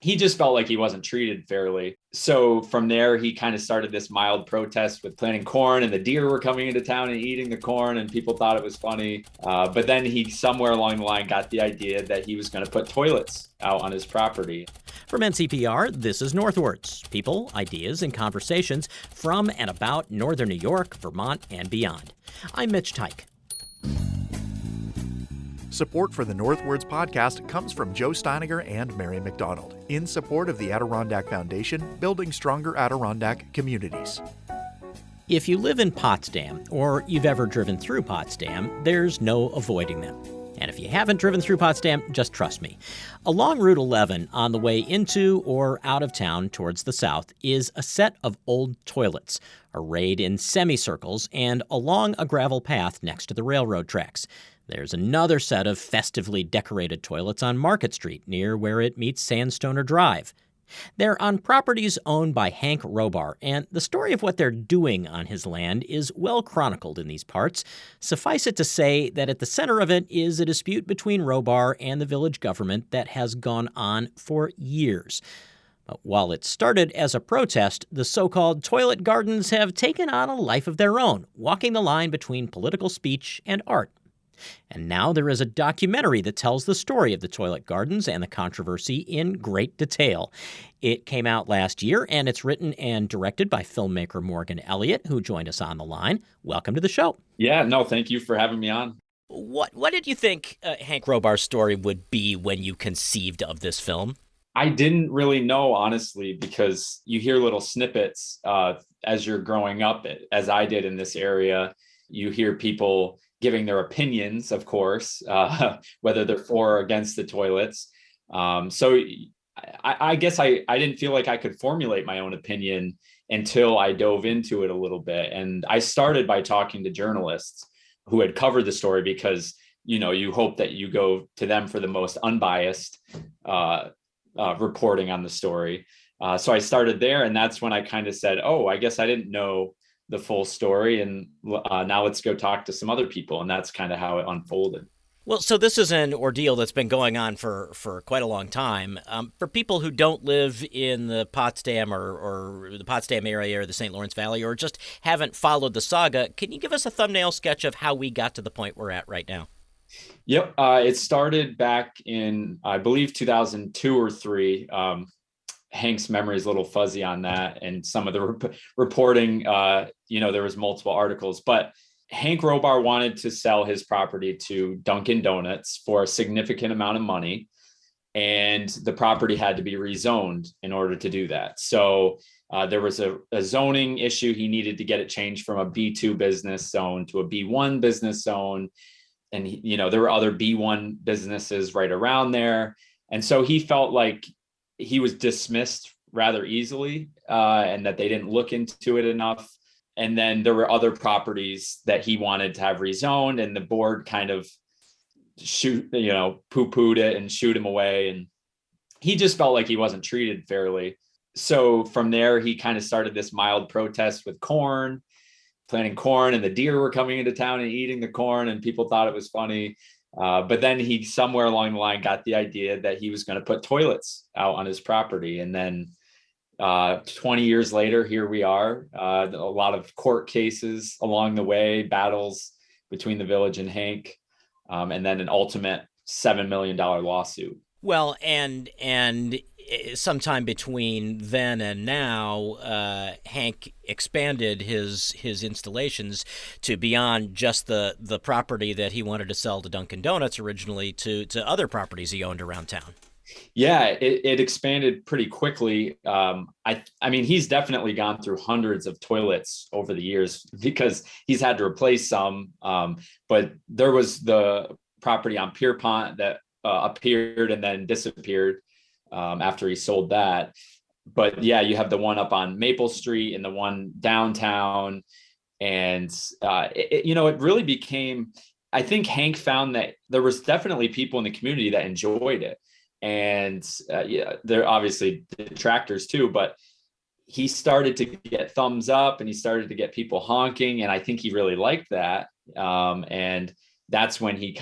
he just felt like he wasn't treated fairly. So from there, he kind of started this mild protest with planting corn, and the deer were coming into town and eating the corn, and people thought it was funny. But then he, somewhere along the line, got the idea that he was going to put toilets out on his property. From NCPR, this is Northwards. People, ideas, and conversations from and about northern New York, Vermont, and beyond. I'm Mitch Teich. Support for the Northwards podcast comes from Joe Steiniger and Mary McDonald in support of the Adirondack Foundation, building stronger Adirondack communities. If you live in Potsdam or you've ever driven through Potsdam, there's no avoiding them. And if you haven't driven through Potsdam, just trust me. Along Route 11, on the way into or out of town towards the south, is a set of old toilets, arrayed in semicircles and along a gravel path next to the railroad tracks. There's another set of festively decorated toilets on Market Street, near where it meets Sandstoner Drive. They're on properties owned by Hank Robar, and the story of what they're doing on his land is well chronicled in these parts. Suffice it to say that at the center of it is a dispute between Robar and the village government that has gone on for years. But while it started as a protest, the so-called toilet gardens have taken on a life of their own, walking the line between political speech and art. And now there is a documentary that tells the story of the toilet gardens and the controversy in great detail. It came out last year, and it's written and directed by filmmaker Morgan Elliott, who joined us on the line. Welcome to the show. Yeah, no, thank you for having me on. What did you think Hank Robar's story would be when you conceived of this film? I didn't really know, honestly, because you hear little snippets as you're growing up, as I did in this area. You hear people giving their opinions, of course, whether they're for or against the toilets. So I guess I didn't feel like I could formulate my own opinion until I dove into it a little bit. And I started by talking to journalists who had covered the story because, you hope that you go to them for the most unbiased reporting on the story. So I started there, and that's when I kind of said, oh, I guess I didn't know the full story, and now let's go talk to some other people. And that's kind of how it unfolded. Well, so this is an ordeal that's been going on for quite a long time. For people who don't live in the Potsdam or the Potsdam area or the St. Lawrence Valley, or just haven't followed the saga, can you give us a thumbnail sketch of how we got to the point we're at right now? Yep. It started back in, I believe, 2002 or 3. Hank's memory is a little fuzzy on that, and some of the reporting, there was multiple articles, but Hank Robar wanted to sell his property to Dunkin' Donuts for a significant amount of money, and the property had to be rezoned in order to do that. So there was a zoning issue. He needed to get it changed from a B2 business zone to a B1 business zone. And, there were other B1 businesses right around there. And so he felt like he was dismissed rather easily, and that they didn't look into it enough. And then there were other properties that he wanted to have rezoned, and the board kind of poo-pooed it and shooed him away. And he just felt like he wasn't treated fairly. So from there, he kind of started this mild protest with planting corn, and the deer were coming into town and eating the corn, and people thought it was funny. But then he, somewhere along the line, got the idea that he was going to put toilets out on his property. And then 20 years later, here we are. A lot of court cases along the way, battles between the village and Hank, and then an ultimate $7 million lawsuit. Well, and sometime between then and now, Hank expanded his installations to beyond just the property that he wanted to sell to Dunkin' Donuts originally to other properties he owned around town. Yeah, it expanded pretty quickly. I mean, he's definitely gone through hundreds of toilets over the years because he's had to replace some. But there was the property on Pierpont that appeared and then disappeared after he sold that. But yeah, you have the one up on Maple Street and the one downtown. And, it really became, I think Hank found that there was definitely people in the community that enjoyed it. And there are obviously detractors too, but he started to get thumbs up and he started to get people honking. And I think he really liked that. And that's when he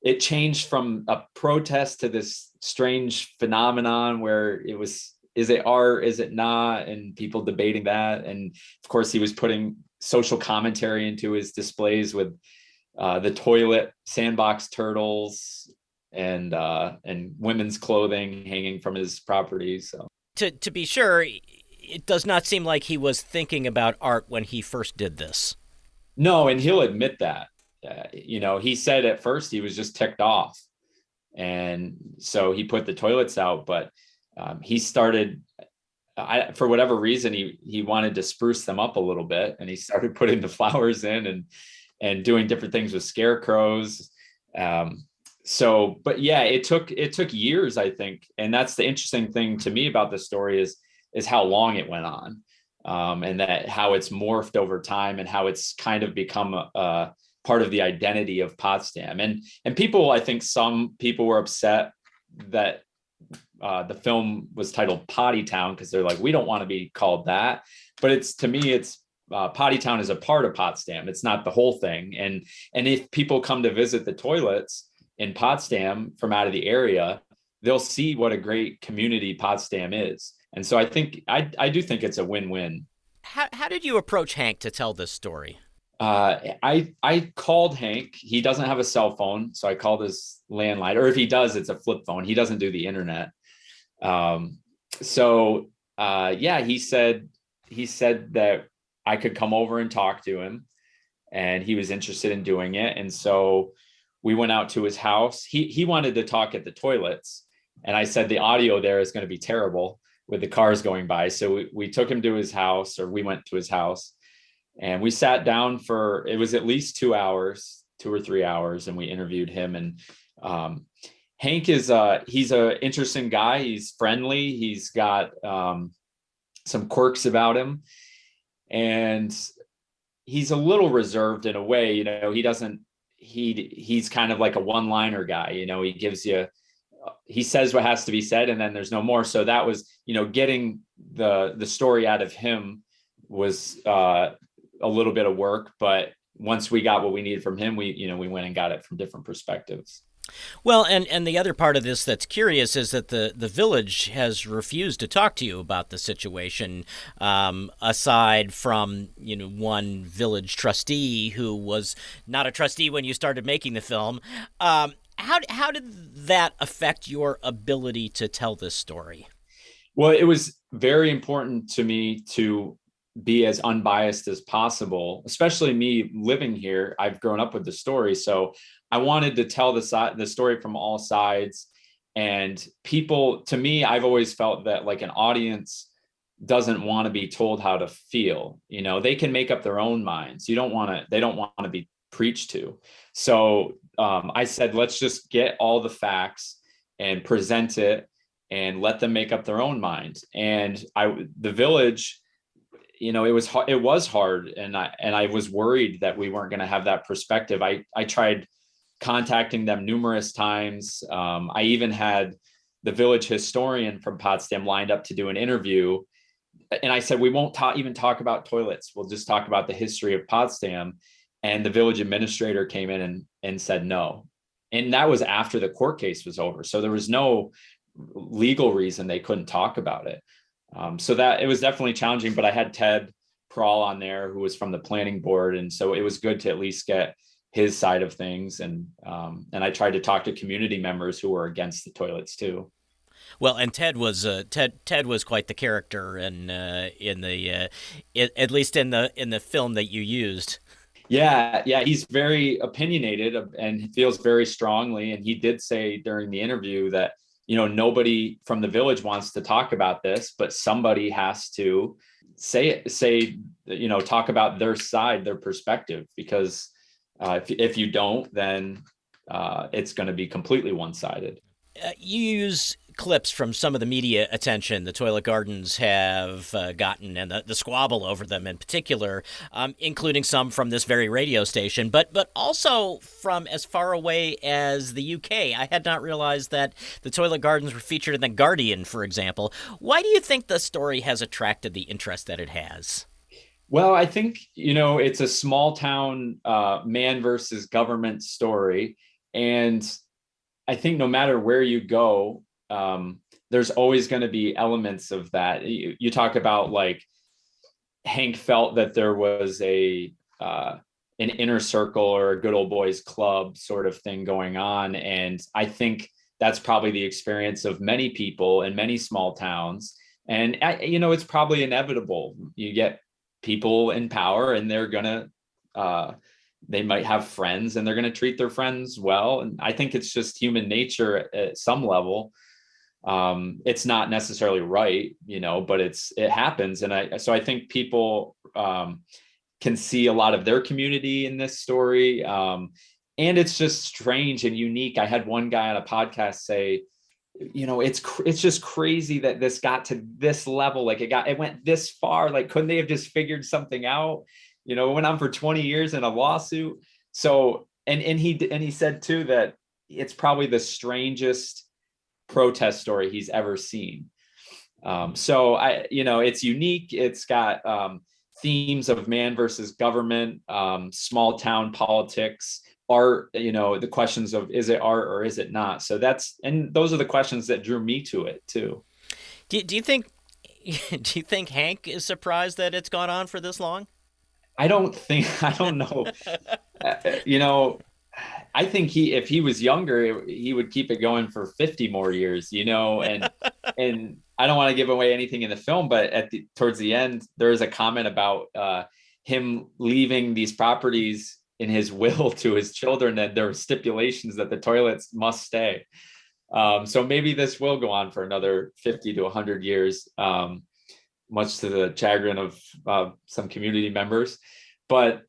it changed from a protest to this strange phenomenon where it was, is it art, is it not, and people debating that. And of course he was putting social commentary into his displays with the toilet sandbox turtles and women's clothing hanging from his property. So To be sure, it does not seem like he was thinking about art when he first did this. no, and he'll admit that. He said at first he was just ticked off, and so he put the toilets out. But he started, for whatever reason, he wanted to spruce them up a little bit, and he started putting the flowers in and doing different things with scarecrows. But yeah, it took years, I think, and that's the interesting thing to me about this story is how long it went on, and that how it's morphed over time and how it's kind of become a part of the identity of Potsdam. And people, I think some people were upset that the film was titled Potty Town, because they're like, we don't want to be called that. But to me, Potty Town is a part of Potsdam. It's not the whole thing. And if people come to visit the toilets in Potsdam from out of the area, they'll see what a great community Potsdam is. And so I think I do think it's a win-win. How did you approach Hank to tell this story? I called Hank. He doesn't have a cell phone, so I called his landline. Or if he does, it's a flip phone. He doesn't do the internet. He said that I could come over and talk to him, and he was interested in doing it. And so we went out to his house. He wanted to talk at the toilets, and I said the audio there is going to be terrible with the cars going by. So we took him to his house, or we went to his house, and we sat down for, it was at least 2 hours, 2 or 3 hours, and we interviewed him. And Hank he's an interesting guy. He's friendly. He's got some quirks about him, and he's a little reserved in a way. He's kind of like a one-liner guy. He says what has to be said, and then there's no more. So that was, getting the story out of him was a little bit of work. But once we got what we needed from him, we went and got it from different perspectives. Well, and the other part of this that's curious is that the village has refused to talk to you about the situation, aside from, one village trustee who was not a trustee when you started making the film. How did that affect your ability to tell this story? Well, it was very important to me to be as unbiased as possible, especially me living here. I've grown up with the story, so I wanted to tell the story from all sides. And people, to me, I've always felt that like an audience doesn't want to be told how to feel. They can make up their own minds. They don't want to be preached to. So I said, let's just get all the facts and present it and let them make up their own mind. And the village, it was hard. And I was worried that we weren't going to have that perspective. I tried contacting them numerous times. I even had the village historian from Potsdam lined up to do an interview. And I said, we won't even talk about toilets. We'll just talk about the history of Potsdam. And the village administrator came in and said no. And that was after the court case was over. So there was no legal reason they couldn't talk about it. So that it was definitely challenging, but I had Ted Prawl on there, who was from the planning board. And so it was good to at least get his side of things. And I tried to talk to community members who were against the toilets too. Well, and Ted was quite the character, and at least in the film that you used. Yeah, he's very opinionated and feels very strongly. And he did say during the interview that nobody from the village wants to talk about this, but somebody has to talk about their side, their perspective, because if you don't, then it's going to be completely one-sided. You use clips from some of the media attention the Toilet Gardens have gotten, and the squabble over them in particular, including some from this very radio station, but also from as far away as the UK. I had not realized that the Toilet Gardens were featured in The Guardian, for example. Why do you think the story has attracted the interest that it has? Well, I think, it's a small town man versus government story. And I think no matter where you go, there's always going to be elements of that. You talk about like Hank felt that there was an inner circle or a good old boys club sort of thing going on. And I think that's probably the experience of many people in many small towns. And, it's probably inevitable. You get people in power and they're going to, they might have friends and they're going to treat their friends well. And I think it's just human nature at some level. It's not necessarily right, but it happens. And I think people, can see a lot of their community in this story. And it's just strange and unique. I had one guy on a podcast say, it's just crazy that this got to this level. Like it went this far. Like, couldn't they have just figured something out? It went on for 20 years in a lawsuit. So, and he said too, that it's probably the strangest protest story he's ever seen. So it's unique. It's got, themes of man versus government, small town politics, art, the questions of, is it art or is it not? So those are the questions that drew me to it too. Do you think Hank is surprised that it's gone on for this long? I don't know. I think if he was younger, he would keep it going for 50 more years, and I don't want to give away anything in the film, but towards the end, there is a comment about him leaving these properties in his will to his children, that there were stipulations that the toilets must stay. So maybe this will go on for another 50 to 100 years, much to the chagrin of some community members. But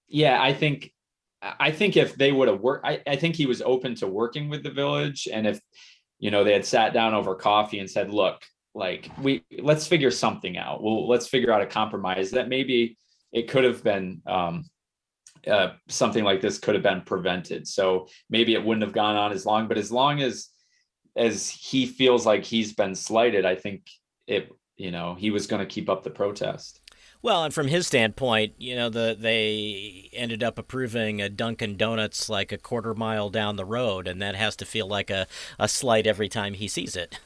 yeah, I think if they would have worked, I think he was open to working with the village. And if, they had sat down over coffee and said, look, like let's figure something out. Well, let's figure out a compromise, that maybe it could have been something like this could have been prevented. So maybe it wouldn't have gone on as long, but as long as he feels like he's been slighted, I think he was going to keep up the protest. Well, and from his standpoint, they ended up approving a Dunkin' Donuts like a quarter mile down the road, and that has to feel like a slight every time he sees it.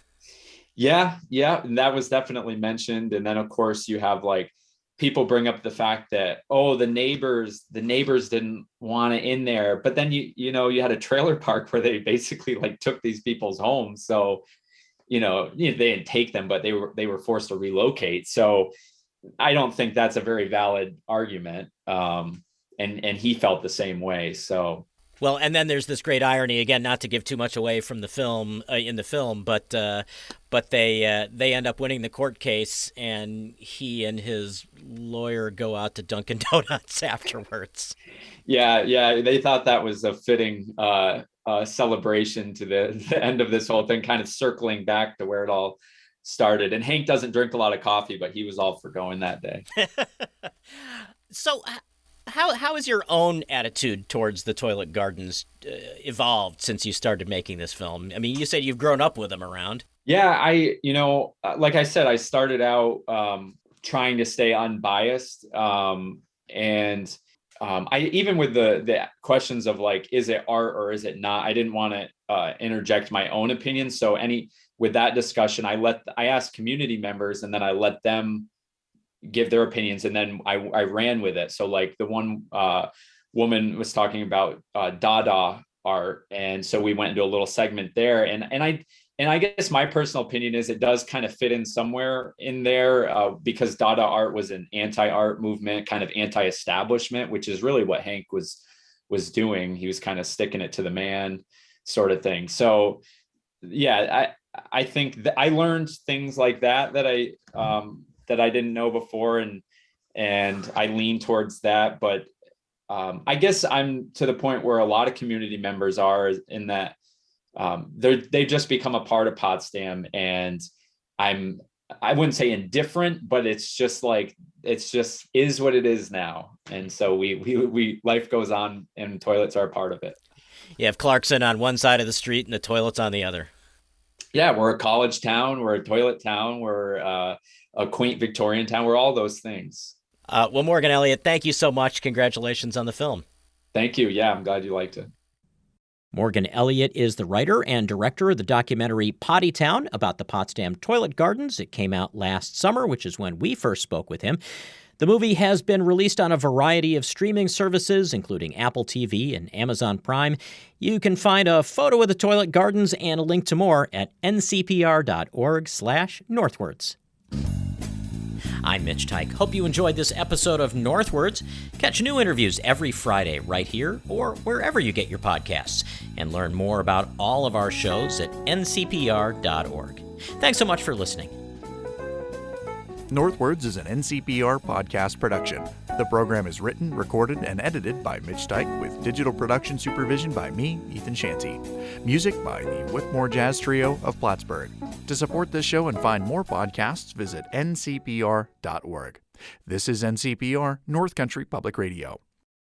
Yeah, and that was definitely mentioned. And then, of course, you have like people bring up the fact that, the neighbors didn't want it in there. But then you had a trailer park where they basically like took these people's homes. So, they didn't take them, but they were forced to relocate. So I don't think that's a very valid argument. And he felt the same way. So, well, and then there's this great irony, again, not to give too much away from the film, but they end up winning the court case, and he and his lawyer go out to Dunkin' Donuts afterwards. Yeah, they thought that was a fitting celebration to the end of this whole thing, kind of circling back to where it all started. And Hank doesn't drink a lot of coffee, but he was all for going that day. So how has your own attitude towards the toilet gardens evolved since you started making this film? I mean, you said you've grown up with them around. Yeah, like I said, I started out trying to stay unbiased. And I, even with the questions of like, is it art or is it not? I didn't want to interject my own opinion. So with that discussion, I asked community members, and then I let them give their opinions, and then I ran with it. So like the one woman was talking about Dada art, and so we went into a little segment there, and I guess my personal opinion is it does kind of fit in somewhere in there, because Dada art was an anti-art movement, kind of anti-establishment, which is really what Hank was doing. He was kind of sticking it to the man sort of thing. So yeah, I think that I learned things like that I didn't know before, and I lean towards that. But I guess I'm to the point where a lot of community members are, in that they just become a part of Potsdam, and I wouldn't say indifferent, but it's just is what it is now. And so we life goes on, and toilets are a part of it. You have Clarkson on one side of the street and the toilets on the other. Yeah, we're a college town, we're a toilet town, we're a quaint Victorian town, we're all those things. Well, Morgan Elliott, thank you so much. Congratulations on the film. Thank you. Yeah, I'm glad you liked it. Morgan Elliott is the writer and director of the documentary Potty Town about the Potsdam toilet gardens. It came out last summer, which is when we first spoke with him. The movie has been released on a variety of streaming services, including Apple TV and Amazon Prime. You can find a photo of the toilet gardens and a link to more at ncpr.org/northwards. I'm Mitch Teich. Hope you enjoyed this episode of Northwards. Catch new interviews every Friday right here or wherever you get your podcasts, and learn more about all of our shows at ncpr.org. Thanks so much for listening. Northwards is an NCPR podcast production. The program is written, recorded, and edited by Mitch Teich, with digital production supervision by me, Ethan Shanty. Music by the Whitmore Jazz Trio of Plattsburgh. To support this show and find more podcasts, visit ncpr.org. This is NCPR, North Country Public Radio.